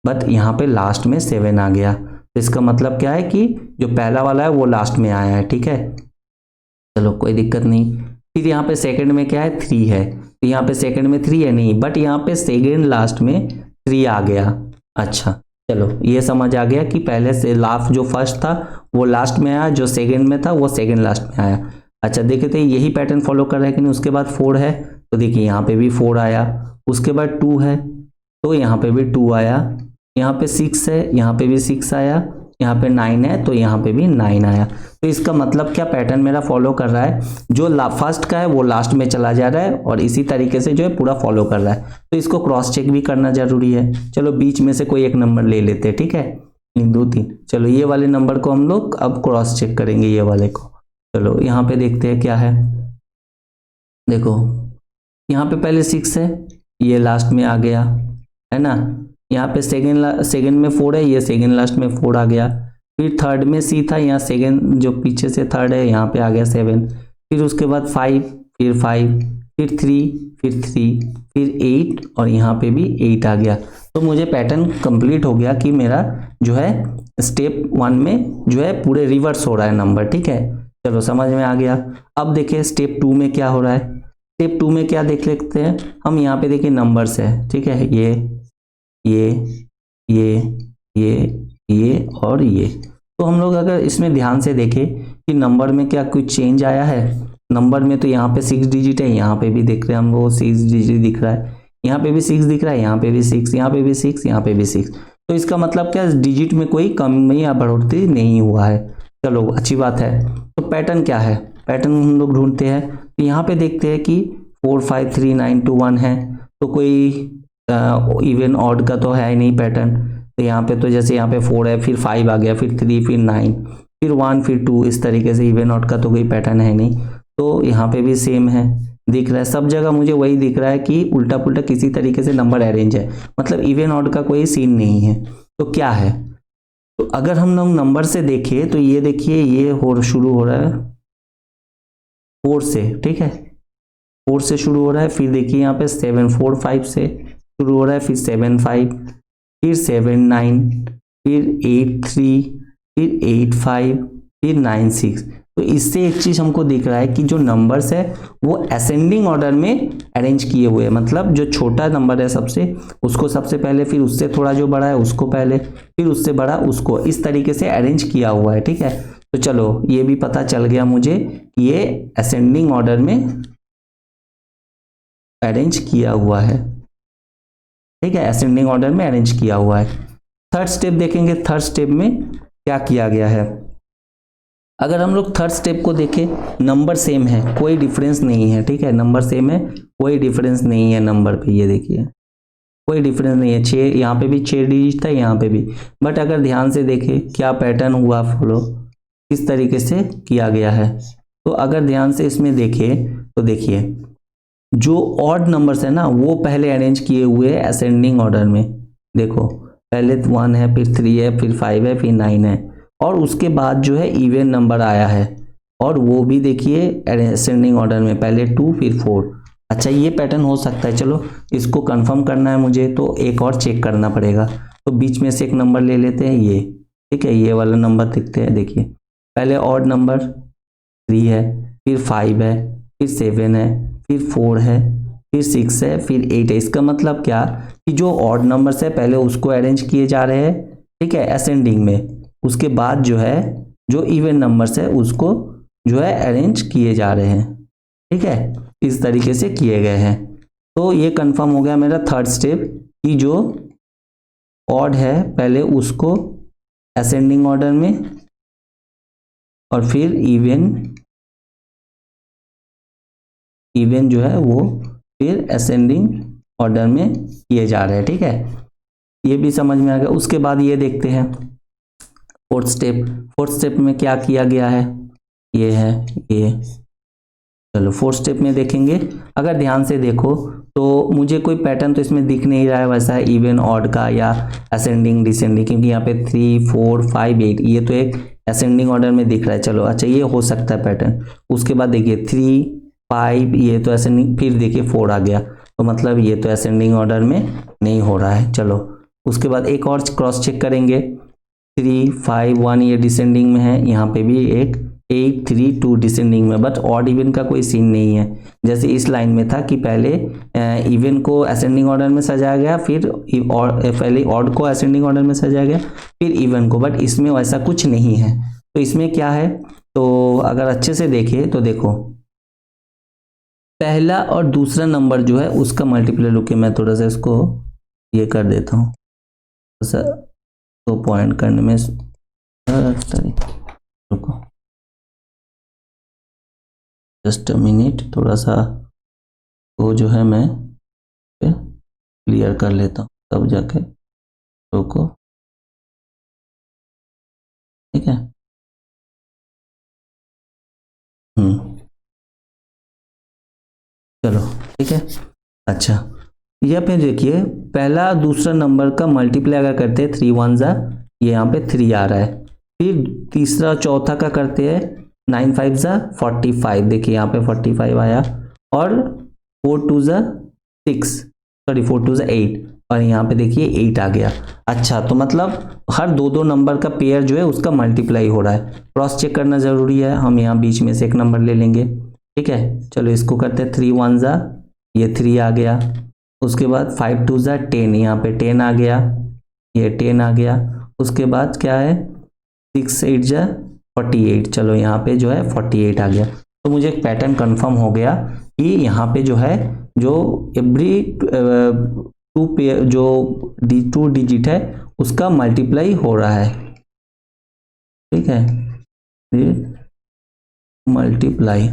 बट यहाँ पे लास्ट में 7 आ गया, तो इसका मतलब क्या है कि जो पहला वाला है वो लास्ट में आया है, ठीक है। चलो कोई दिक्कत नहीं। फिर यहाँ पे सेकंड में क्या है, 3 है, तो यहाँ पे सेकंड में 3 है नहीं, बट यहाँ पे सेकंड लास्ट में 3 आ गया। अच्छा, चलो ये समझ आ गया कि पहले से लास्ट जो फर्स्ट था वो लास्ट में आया, जो सेकंड में था वो सेकंड लास्ट में आया। अच्छा देखिए, तो यही पैटर्न फॉलो कर रहा है कि नहीं। उसके बाद 4 है तो देखिए यहाँ पे भी 4 आया, उसके बाद 2 है तो यहाँ पे भी 2 आया, यहाँ पे 6 है, यहाँ पे भी 6 आया, यहाँ पे 9 है तो यहाँ पे भी 9 आया। तो इसका मतलब क्या, पैटर्न मेरा फॉलो कर रहा है, जो फर्स्ट का है वो लास्ट में चला जा रहा है और इसी तरीके से जो है पूरा फॉलो कर रहा है। तो इसको क्रॉस चेक भी करना जरूरी है। चलो बीच में से कोई एक नंबर ले लेते हैं, ठीक है, 1 2 3। चलो ये वाले नंबर को हम लोग अब क्रॉस चेक करेंगे, ये वाले को। चलो यहाँ पे देखते हैं क्या है। देखो यहाँ पे पहले 6 है, ये लास्ट में आ गया, है ना। यहाँ पे सेकंड में 4 है, ये सेकंड लास्ट में 4 आ गया। फिर थर्ड में C था, यहाँ सेकंड जो पीछे से थर्ड है यहाँ पे आ गया 7। फिर उसके बाद 5, फिर 5, फिर 3, फिर 3, फिर 8 और यहाँ पे भी 8 आ गया। तो मुझे पैटर्न कंप्लीट हो गया कि मेरा जो है स्टेप 1 में जो है पूरे रिवर्स हो रहा है नंबर, ठीक है। चलो समझ में आ गया। अब देखिए स्टेप 2 में क्या हो रहा है। स्टेप 2 में क्या देख लेते हैं हम। यहाँ पे देखिए नंबर्स है, ठीक है, ये और ये। तो हम लोग अगर इसमें ध्यान से देखें कि नंबर में क्या कुछ चेंज आया है। नंबर में तो यहाँ पे 6 डिजिट है, यहाँ पे भी देख रहे हैं हम लोग 6 डिजिट दिख रहा है, यहाँ पे भी 6 दिख रहा है, यहाँ पे भी 6, यहाँ पे भी 6, यहाँ पे भी 6। तो इसका मतलब क्या, डिजिट में कोई कमी या बढ़ोतरी नहीं हुआ है। चलो अच्छी बात है। तो पैटर्न क्या है, पैटर्न हम लोग ढूंढते हैं। तो यहाँ पे देखते हैं कि 4 5 3 9 2 1 है, तो कोई इवन ऑड का तो है ही नहीं पैटर्न। तो यहाँ पे तो जैसे यहाँ पे 4 है, फिर 5 आ गया, फिर 3, फिर 9, फिर 1, फिर 2, इस तरीके से इवन ऑड का तो कोई पैटर्न है नहीं। तो यहाँ पे भी सेम है, दिख रहा है सब जगह मुझे वही दिख रहा है कि उल्टा पुल्टा किसी तरीके से नंबर अरेंज है, मतलब इवन ऑड का कोई सीन नहीं है। तो क्या है, तो अगर हम लोग नंबर से देखें तो ये देखिए ये शुरू हो रहा है 4 से, ठीक है, 4 से शुरू हो रहा है। फिर देखिए यहाँ पे 7 4 5 से शुरू हो रहा है, फिर 7 5, फिर 7 9, फिर 8 3, फिर 8 5, फिर 9 6। तो इससे एक चीज हमको दिख रहा है कि जो नंबर्स है वो असेंडिंग ऑर्डर में अरेंज किए हुए हैं, मतलब जो छोटा नंबर है सबसे, उसको सबसे पहले, फिर उससे थोड़ा जो बड़ा है उसको पहले, फिर उससे बड़ा उसको, इस तरीके से अरेंज किया हुआ है। ठीक है, तो चलो ये भी पता चल गया मुझे कि ये असेंडिंग ऑर्डर में अरेंज किया हुआ है। ठीक है, असेंडिंग ऑर्डर में अरेंज किया हुआ है। थर्ड स्टेप देखेंगे, थर्ड स्टेप में क्या किया गया है। अगर हम लोग थर्ड स्टेप को देखें, नंबर सेम है, कोई डिफरेंस नहीं है। ठीक है, नंबर सेम है, कोई डिफरेंस नहीं है नंबर पे, ये देखिए कोई डिफरेंस नहीं है। 6 यहाँ पे भी 6 डिजिट था, यहाँ पे भी। बट अगर ध्यान से देखें क्या पैटर्न हुआ फॉलो, किस तरीके से किया गया है। तो अगर ध्यान से इसमें देखें तो देखिए जो ऑड नंबर्स है ना वो पहले अरेंज किए हुए हैं असेंडिंग ऑर्डर में। देखो पहले 1 है, फिर 3 है, फिर 5 है, फिर 9 है, और उसके बाद जो है इवन नंबर आया है, और वो भी देखिए असेंडिंग ऑर्डर में, पहले 2 फिर 4। अच्छा ये पैटर्न हो सकता है, चलो इसको कंफर्म करना है मुझे तो एक और चेक करना पड़ेगा। तो बीच में से एक नंबर ले लेते हैं ये। ठीक है, ये वाला नंबर दिखते हैं, देखिए पहले ऑड नंबर 3 है, फिर 5 है, फिर 7 है, फिर 4 है, फिर 6 है, फिर 8 है। इसका मतलब क्या कि जो ऑड नंबर्स है पहले उसको अरेंज किए जा रहे हैं, ठीक है, असेंडिंग में, उसके बाद जो है जो इवन नंबर्स है उसको जो है अरेंज किए जा रहे हैं। ठीक है, इस तरीके से किए गए हैं। तो ये कंफर्म हो गया मेरा थर्ड स्टेप कि जो ऑड है पहले उसको असेंडिंग ऑर्डर में और फिर इवन जो है वो फिर असेंडिंग ऑर्डर में किए जा रहे हैं। ठीक है, ये भी समझ में आ गया। उसके बाद ये देखते हैं फोर्थ स्टेप। फोर्थ स्टेप में क्या किया गया है, ये है ये। चलो फोर्थ स्टेप में देखेंगे, अगर ध्यान से देखो तो मुझे कोई पैटर्न तो इसमें दिख नहीं रहा है वैसा इवन ऑड का या असेंडिंग डिसेंडिंग, क्योंकि यहाँ पे 3 4 5 8 ये तो एक असेंडिंग ऑर्डर में दिख रहा है। चलो अच्छा ये हो सकता है पैटर्न। उसके बाद देखिए 3 5 ये तो असेंडिंग, फिर देखिए 4 आ गया, तो मतलब ये तो असेंडिंग ऑर्डर में नहीं हो रहा है। चलो उसके बाद एक और क्रॉस चेक करेंगे, 3 5 1 ये डिसेंडिंग में है, यहाँ पे भी एक 8 3 2 डिसेंडिंग में, बट ऑड इवन का कोई सीन नहीं है। जैसे इस लाइन में था कि पहले इवन को असेंडिंग ऑर्डर में सजाया गया, फिर पहले ऑड को असेंडिंग ऑर्डर में सजाया गया, फिर इवन को, बट इसमें वैसा कुछ नहीं है। तो इसमें क्या है, तो अगर अच्छे से देखें तो देखो पहला और दूसरा नंबर जो है उसका मल्टीप्लाई, रुके मैं थोड़ा सा इसको ये कर देता हूँ, तो पॉइंट करने में रुको जस्ट अ मिनट, थोड़ा सा वो जो है मैं क्लियर कर लेता हूँ तब जाके रुको। ठीक है, चलो ठीक है। अच्छा यह पे देखिए पहला दूसरा नंबर का मल्टीप्लाई अगर करते हैं 3 1 जा, ये यहाँ पे 3 आ रहा है, फिर तीसरा चौथा का करते हैं 9 5 जा 45, देखिए यहाँ पे 45 आया, और 4 2 जा 6, सॉरी 4 2 जा 8, और यहाँ पे देखिए 8 आ गया। अच्छा तो मतलब हर दो नंबर का पेयर जो है उसका मल्टीप्लाई हो रहा है, क्रॉस चेक करना जरूरी है। हम यहाँ बीच में से एक नंबर ले लेंगे। ठीक है, चलो इसको करते हैं 3 1 जा, ये 3 आ गया, उसके बाद 5 2 जा 10, यहाँ पे 10 आ गया, ये 10 आ गया, उसके बाद क्या है 6 8 जा 48, चलो यहाँ पे जो है 48 आ गया। तो मुझे एक पैटर्न कंफर्म हो गया कि यहाँ पे जो है जो एवरी टू पेयर जो 2 डिजिट है उसका मल्टीप्लाई हो रहा है। ठीक है, मल्टीप्लाई,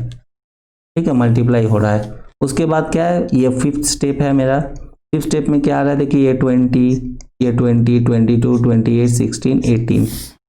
ठीक है मल्टीप्लाई हो रहा है। उसके बाद क्या है, ये फिफ्थ स्टेप है मेरा। फिफ्थ स्टेप में क्या आ रहा है, देखिए ये 20 ये 20 22 28 16 18।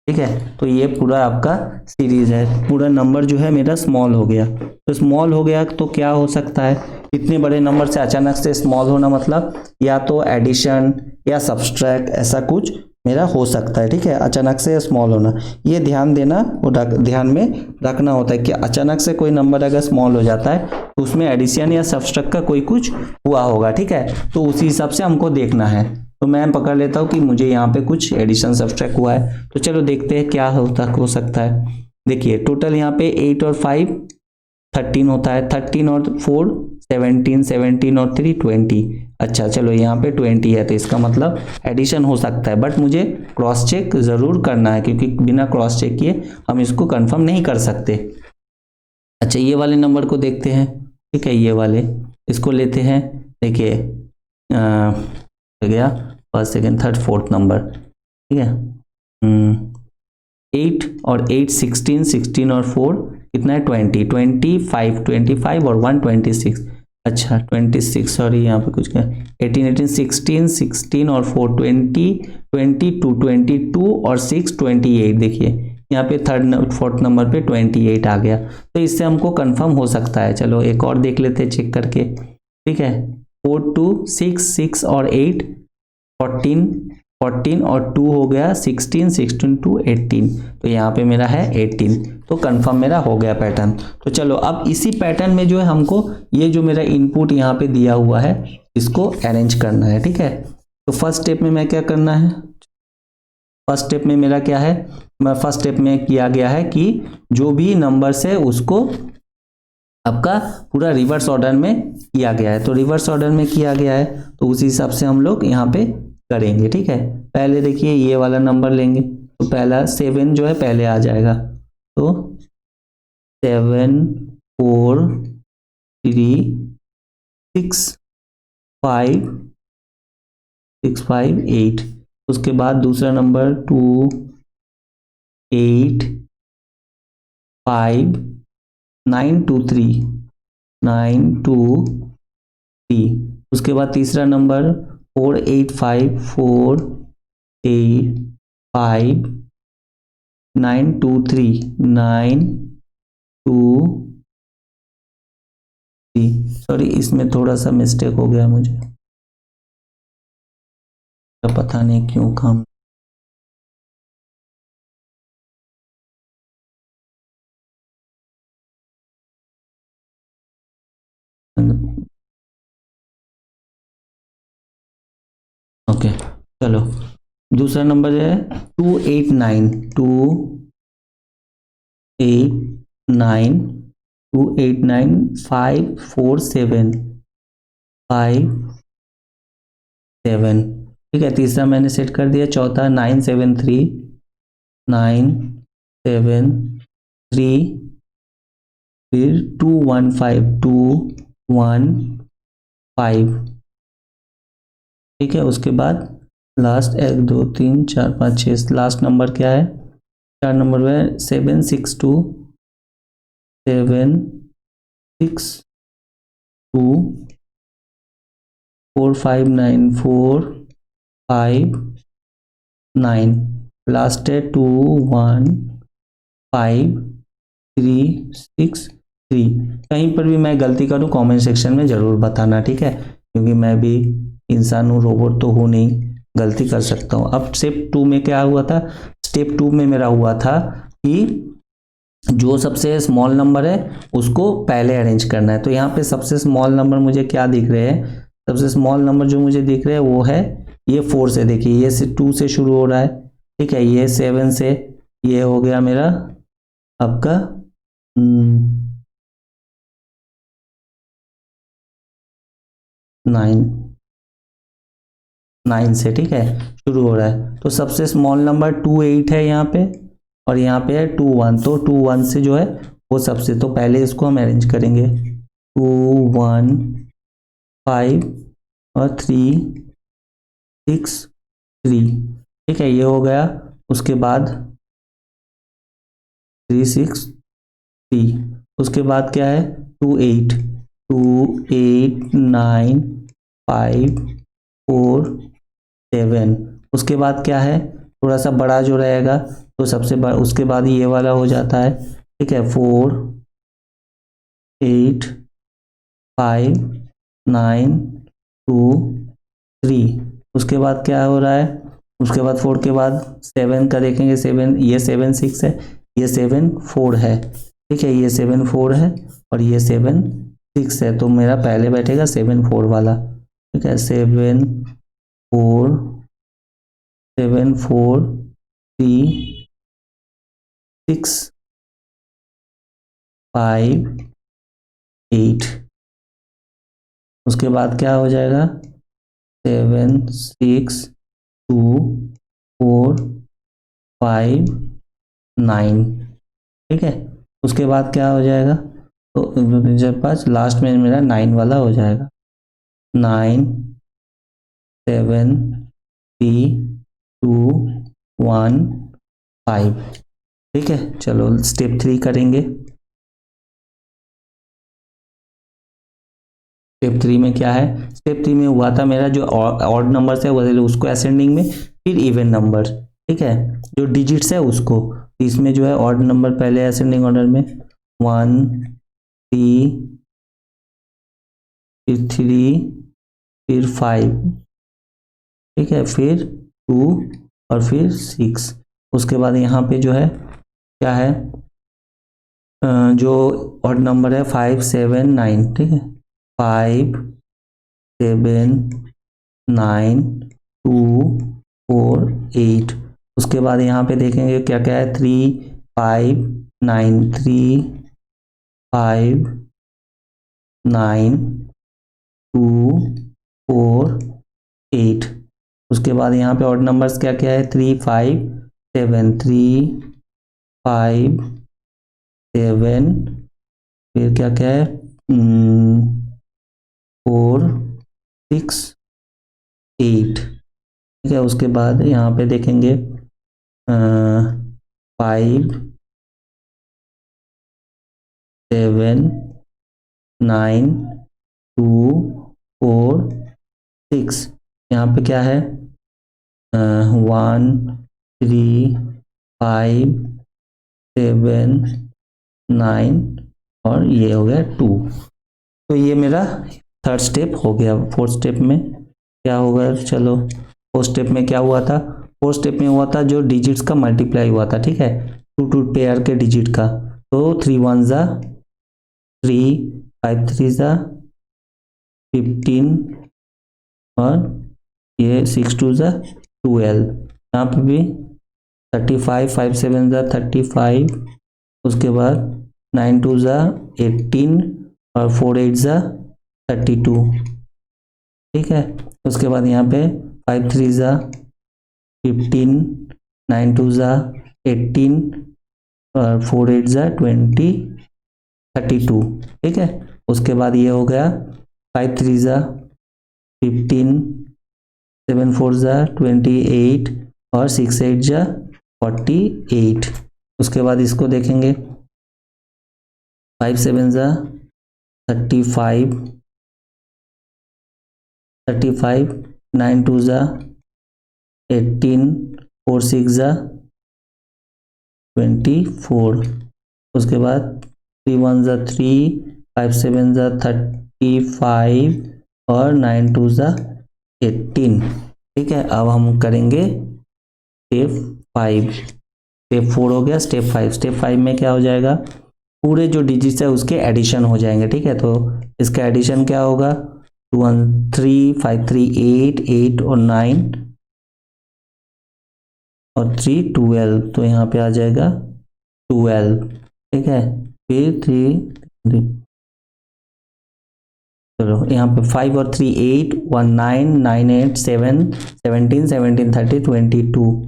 ठीक है, तो ये पूरा आपका सीरीज है, पूरा नंबर जो है मेरा स्मॉल हो गया। तो स्मॉल हो गया तो क्या हो सकता है, इतने बड़े नंबर से अचानक से स्मॉल होना, मतलब या तो एडिशन या सब्सट्रैक्ट ऐसा कुछ मेरा हो सकता है। ठीक है, अचानक से स्मॉल होना, ये ध्यान देना, वो ध्यान में रखना होता है कि अचानक से कोई नंबर अगर स्मॉल हो जाता है तो उसमें एडिशन या सब्सट्रैक्ट का कोई कुछ हुआ होगा। ठीक है, तो उसी हिसाब से हमको देखना है। तो मैं पकड़ लेता हूँ कि मुझे यहाँ पे कुछ एडिशन सब्सट्रैक्ट हुआ है, तो चलो देखते हैं क्या हो सकता है। देखिए टोटल यहाँ पे 8 और 5 13 होता है, 13 और 4 17, 17 और 3 20। अच्छा चलो यहाँ पे 20 है तो इसका मतलब एडिशन हो सकता है, बट मुझे क्रॉस चेक जरूर करना है क्योंकि बिना क्रॉस चेक किए हम इसको कंफर्म नहीं कर सकते। अच्छा ये वाले नंबर को देखते हैं, ठीक है, ये वाले इसको लेते हैं। देखिए हो गया first second third fourth number, ठीक है। 8 और 8 16, 16 और 4 कितना है 20, 25, 25 और 1 26। अच्छा 26, सॉरी यहाँ पे कुछ क्या 18 18 16, 16 और 4 20, 22 22 और 6 28। देखिए यहाँ पे थर्ड फोर्थ नंबर पे 28 आ गया, तो इससे हमको कंफर्म हो सकता है। चलो एक और देख लेते हैं चेक करके, ठीक है। 4 2 6 6 और 8 14, 14 और 2 हो गया 16, 16 टू 18, तो यहाँ पे मेरा है 18, तो कंफर्म मेरा हो गया पैटर्न। तो चलो अब इसी पैटर्न में जो है हमको ये जो मेरा इनपुट यहाँ पे दिया हुआ है इसको अरेंज करना है, ठीक है। तो फर्स्ट स्टेप में मैं क्या करना है, फर्स्ट स्टेप में मेरा क्या है, मैं फर्स्ट स्टेप में किया गया है कि जो भी नंबर्स है उसको आपका पूरा रिवर्स ऑर्डर में किया गया है, तो रिवर्स ऑर्डर में किया गया है तो उसी हिसाब से हम लोग यहाँ पे करेंगे, ठीक है। पहले देखिए ये वाला नंबर लेंगे तो पहला 7 जो है पहले आ जाएगा, तो 7 4 3 6 5 6 5 8। उसके बाद दूसरा नंबर 2 8 5 9 2 3 9 2 3। उसके बाद तीसरा नंबर 4 8 5 4 8 5 9 2 3 9 2 3। सॉरी इसमें थोड़ा सा मिस्टेक हो गया मुझे, तो पता नहीं क्यों काम। ओके चलो दूसरा नंबर है 2 8 9 2 8 9 2 8 9 5 4 7 5 7, ठीक है। तीसरा मैंने सेट कर दिया, चौथा 9 7 3 9 7 3 फिर 2 1 5 2 1 5, ठीक है। उसके बाद लास्ट 1 2 3 4 5 6, लास्ट नंबर क्या है, चार नंबर में 7 6 2 7 6 2 4 5 9 4 5 9, लास्ट है 2 1 5 3 6 3। कहीं पर भी मैं गलती करूँ कमेंट सेक्शन में ज़रूर बताना, ठीक है, क्योंकि मैं भी इंसान हूँ, रोबोट तो हूँ नहीं, गलती कर सकता हूँ। अब स्टेप 2 में क्या हुआ था, स्टेप 2 में मेरा हुआ था कि जो सबसे स्मॉल नंबर है उसको पहले अरेंज करना है। तो यहाँ पे सबसे स्मॉल नंबर मुझे क्या दिख रहे हैं, सबसे स्मॉल नंबर जो मुझे दिख रहे हैं वो है ये 4 से। देखिए ये 2 से शुरू हो रहा है, ठीक है, ये 7 से, ये हो गया मेरा आपका 9 से, ठीक है, शुरू हो रहा है। तो सबसे स्मॉल नंबर 2 8 है यहाँ पे, और यहाँ पे है 2 1, तो 2 1 से जो है वो सबसे, तो पहले इसको हम अरेंज करेंगे 2 1 5 और 3 6 3, ठीक है, ये हो गया। उसके बाद 3 6 3, उसके बाद क्या है 2 8 9 5 4 7। उसके बाद क्या है, थोड़ा सा बड़ा जो रहेगा तो सबसे बड़ा, उसके बाद ये वाला हो जाता है, ठीक है, 4 8 5 9 2 3। उसके बाद क्या हो रहा है, उसके बाद 4 के बाद 7 का देखेंगे, 7, ये 7 6 है, ये 7 4 है, ठीक है, ये 7 4 है और ये 7 6 है, तो मेरा पहले बैठेगा 7 4 वाला, ठीक है। 7 4 7 4 3 6 5 8, उसके बाद क्या हो जाएगा 7 6 2 4 5 9, ठीक है। उसके बाद क्या हो जाएगा, तो जब पास लास्ट में मेरा 9 वाला हो जाएगा, 9 7 3 2 1 5, ठीक है। चलो स्टेप 3 करेंगे। स्टेप 3 में क्या है, स्टेप 3 में हुआ था मेरा जो ऑड नंबर्स है वो उसको असेंडिंग में, फिर इवन नंबर, ठीक है, जो डिजिट्स है उसको। इसमें जो है ऑड नंबर पहले असेंडिंग ऑर्डर में 1 3 फिर 3 फिर 5, ठीक है, फिर 2 और फिर 6। उसके बाद यहाँ पे जो है क्या है, जो ऑड नंबर है 5 7 9, ठीक है, 5 7 9 2 4 8। उसके बाद यहाँ पे देखेंगे क्या क्या है, 3 5 9 3 5 9 2 4 8। उसके बाद यहाँ पे ऑड नंबर्स क्या क्या है, 3 5 7 3 5 7, फिर क्या क्या है 4 6 8, ठीक है। उसके बाद यहाँ पे देखेंगे 5 7 9 2 4 6। यहाँ पे क्या है 1 3 5 7 9 और ये हो गया 2। तो ये मेरा थर्ड स्टेप हो गया। फोर्थ स्टेप में क्या होगा, चलो फोर्थ स्टेप में क्या हुआ था, फोर्थ स्टेप में हुआ था जो डिजिट्स का मल्टीप्लाई हुआ था, ठीक है, टू पेयर के डिजिट का। तो 3 1 जा 3 5 3 जा 15 और ये 6 2 जा 12। यहाँ पे भी 35 5 7 जा 35, उसके बाद 9 2 जा 18 और 4 8 जा 32, ठीक है। उसके बाद यहाँ पे 5 3 जा 15 9 2 जा 18 और 4 8 जा 32, ठीक है। उसके बाद ये हो गया 5 3 जा 15 7 4 जा 28 और 6 8 जा 48। उसके बाद इसको देखेंगे 5 7 जा 35 9 2 जा 18 4 6 जा 24। उसके बाद 3 1 जा 3 5 7 जा 35 और 9 2 जा 18, ठीक है। अब हम करेंगे स्टेप 5। स्टेप 4 हो गया, स्टेप 5। स्टेप 5 में क्या हो जाएगा, पूरे जो डिजिट्स है उसके एडिशन हो जाएंगे, ठीक है। तो इसका एडिशन क्या होगा 2 1 3 5 3 8 8 और 9 और 3 12, तो यहाँ पे आ जाएगा 12, ठीक है। फिर 3 चलो यहाँ पे 5 और 3 8 1 9 9 8 7 17 17 30 22,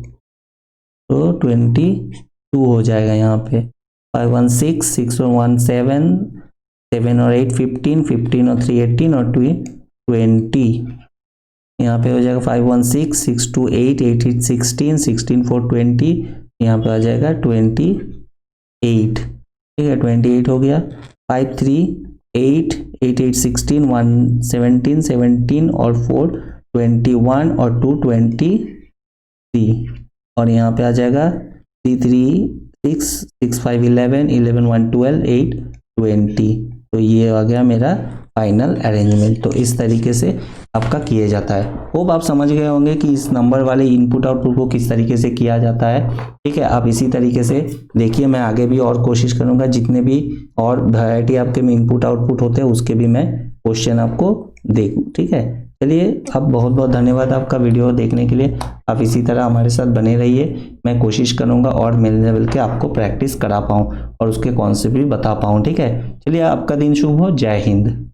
तो 22 हो जाएगा यहाँ पे। 5 1 6 6 और 1 7 7 और 8 15 15 और 3 18 और 2 20, यहाँ पे हो जाएगा 5 1 6 6 2 8 8 8 16 16 4 20, यहाँ पे आ जाएगा 28, ठीक है, 28 हो गया। 5 3 8 8 8 16 1 17 17 और 4 21 और 2 23, और यहाँ पे आ जाएगा 3 3 6 6 5 11 11 1 12 8 20। तो ये आ गया मेरा फाइनल अरेंजमेंट। तो इस तरीके से आपका किया जाता है। होप आप समझ गए होंगे कि इस नंबर वाले इनपुट आउटपुट को किस तरीके से किया जाता है, ठीक है। आप इसी तरीके से देखिए, मैं आगे भी और कोशिश करूंगा जितने भी और वैरायटी आपके में इनपुट आउटपुट होते हैं उसके भी मैं क्वेश्चन आपको देखूं, ठीक है। चलिए, अब बहुत बहुत धन्यवाद आपका वीडियो देखने के लिए। आप इसी तरह हमारे साथ बने रहिए। मैं कोशिश करूंगा और मिल लेवल के आपको प्रैक्टिस करा पाऊँ और उसके कॉन्सेप्ट भी बता पाऊँ। ठीक है, चलिए, आपका दिन शुभ हो। जय हिंद।